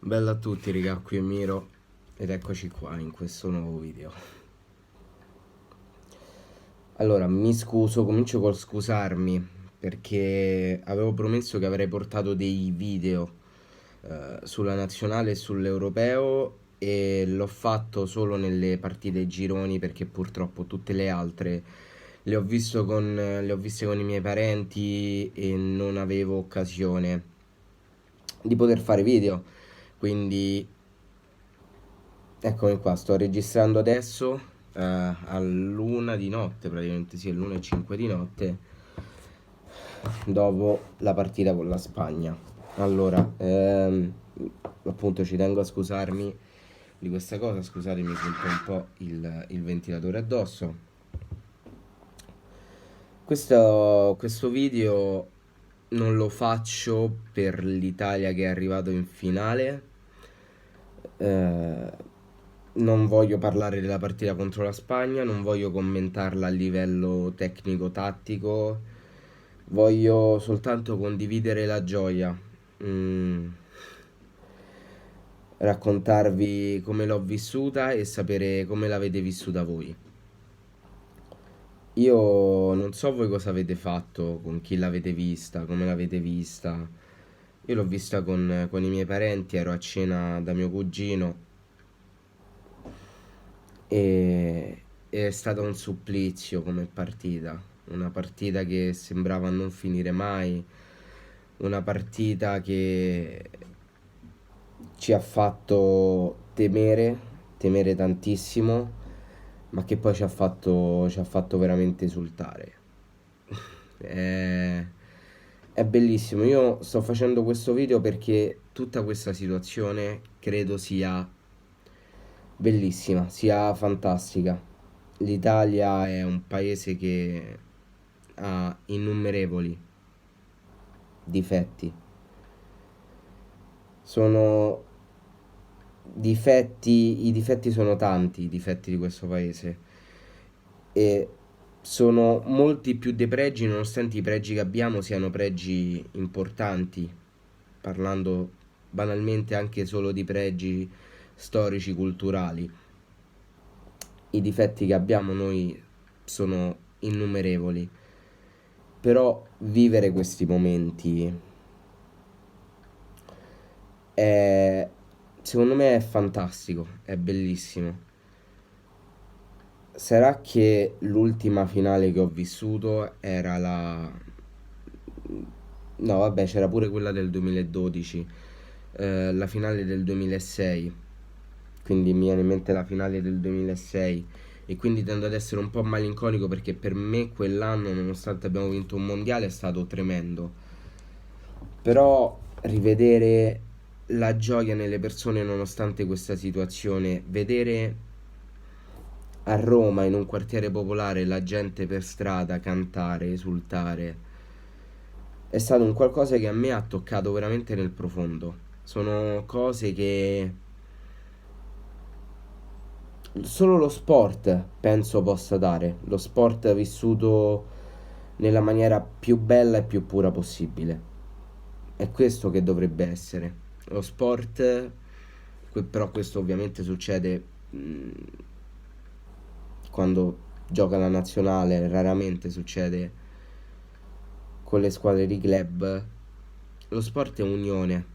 Bella a tutti raga, qui è Miro ed eccoci qua in questo nuovo video. Allora, mi scuso, comincio col scusarmi perché avevo promesso che avrei portato dei video sulla nazionale e sull'europeo e l'ho fatto solo nelle partite gironi perché purtroppo tutte le altre le ho viste con i miei parenti e non avevo occasione di poter fare video. Quindi eccomi qua, sto registrando adesso all'una di notte, praticamente sì, all'una e 5 di notte, dopo la partita con la Spagna. Allora, appunto ci tengo a scusarmi di questa cosa, scusatemi, mi sento un po' il ventilatore addosso. Questo video non lo faccio per l'Italia che è arrivato in finale. Eh, Non voglio parlare della partita contro la Spagna, non voglio commentarla a livello tecnico-tattico, voglio soltanto condividere la gioia, mm, raccontarvi come l'ho vissuta e sapere come l'avete vissuta voi. Io non so voi cosa avete fatto, con chi l'avete vista, come l'avete vista. Io l'ho vista con i miei parenti, ero a cena da mio cugino e è stato un supplizio come partita. Una partita che sembrava non finire mai, una partita che ci ha fatto temere tantissimo, ma che poi ci ha fatto veramente esultare. È, è bellissimo. Io sto facendo questo video perché tutta questa situazione credo sia bellissima, sia fantastica. L'Italia è un paese che ha innumerevoli difetti. Sono difetti, i difetti sono tanti, i difetti di questo paese. E sono molti più dei pregi, nonostante i pregi che abbiamo siano pregi importanti, parlando banalmente anche solo di pregi storici, culturali. I difetti che abbiamo noi sono innumerevoli, però vivere questi momenti è, secondo me è fantastico, è bellissimo. Sarà che l'ultima finale che ho vissuto era la... No, vabbè, c'era pure quella del 2012, la finale del 2006, quindi mi viene in mente la finale del 2006 e quindi tendo ad essere un po' malinconico perché per me quell'anno, nonostante abbiamo vinto un mondiale, è stato tremendo. Però rivedere la gioia nelle persone nonostante questa situazione, vedere a Roma in un quartiere popolare la gente per strada cantare, esultare, è stato un qualcosa che a me ha toccato veramente nel profondo. Sono cose che solo lo sport penso possa dare, lo sport vissuto nella maniera più bella e più pura possibile. È questo che dovrebbe essere. Lo sport, però questo ovviamente succede quando gioca la nazionale, raramente succede con le squadre di club. Lo sport è unione,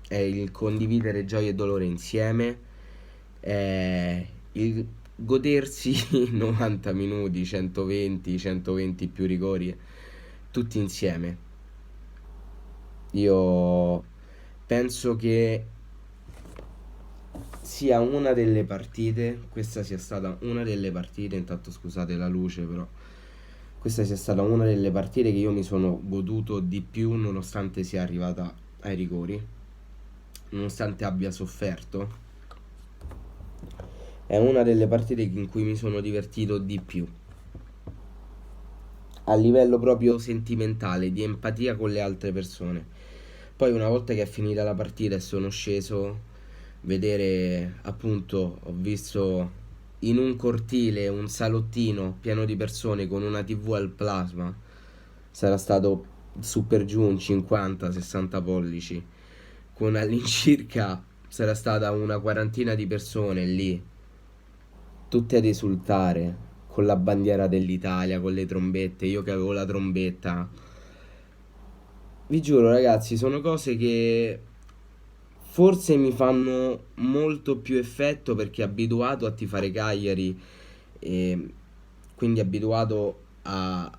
è il condividere gioia e dolore insieme, è il godersi 90 minuti, 120, 120 più rigori, tutti insieme. Io penso che sia una delle partite, questa sia stata una delle partite, intanto scusate la luce però, questa sia stata una delle partite che io mi sono goduto di più nonostante sia arrivata ai rigori, nonostante abbia sofferto. È una delle partite in cui mi sono divertito di più, a livello proprio sentimentale, di empatia con le altre persone. Poi una volta che è finita la partita e sono sceso, vedere appunto, ho visto in un cortile un salottino pieno di persone con una TV al plasma, sarà stato su per giù un 50-60 pollici, con all'incirca Sarà stata una quarantina di persone lì, tutte ad esultare, con la bandiera dell'Italia, con le trombette, io che avevo la trombetta. Vi giuro ragazzi, sono cose che forse mi fanno molto più effetto perché abituato a tifare Cagliari e quindi abituato a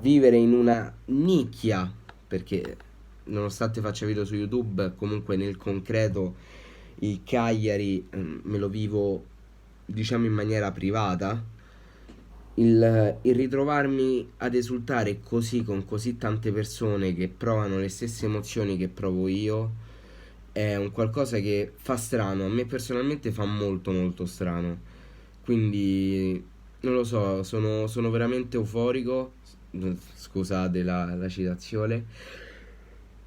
vivere in una nicchia, perché nonostante faccia video su YouTube, comunque nel concreto il Cagliari me lo vivo diciamo in maniera privata. Il ritrovarmi ad esultare così con così tante persone che provano le stesse emozioni che provo io è un qualcosa che fa strano, a me personalmente fa molto molto strano. Quindi non lo so, sono veramente euforico. Scusate la citazione.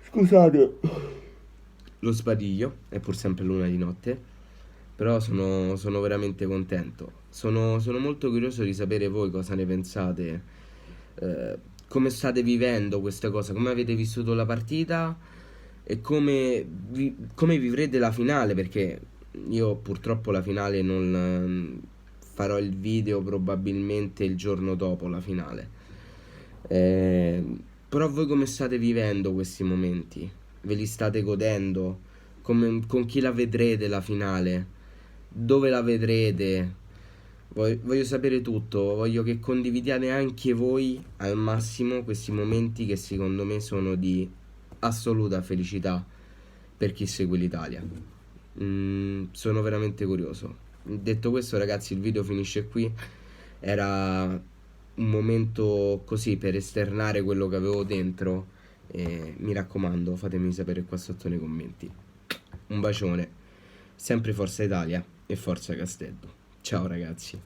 Scusate. Lo sbadiglio, è pur sempre l'una di notte. Però sono veramente contento. Sono molto curioso di sapere voi cosa ne pensate. Come state vivendo questa cosa, come avete vissuto la partita e come vivrete la finale, perché io purtroppo la finale non farò il video probabilmente il giorno dopo la finale. Eh, Però voi come state vivendo questi momenti? Ve li state godendo? Con chi la vedrete la finale? Dove la vedrete? Voglio sapere tutto, voglio che condividiate anche voi al massimo questi momenti che secondo me sono di assoluta felicità per chi segue l'Italia. Sono veramente curioso. Detto questo, ragazzi, il video finisce qui. Era un momento così per esternare quello che avevo dentro. E mi raccomando, fatemi sapere qua sotto nei commenti. Un bacione, sempre Forza Italia e Forza Castello. Ciao ragazzi.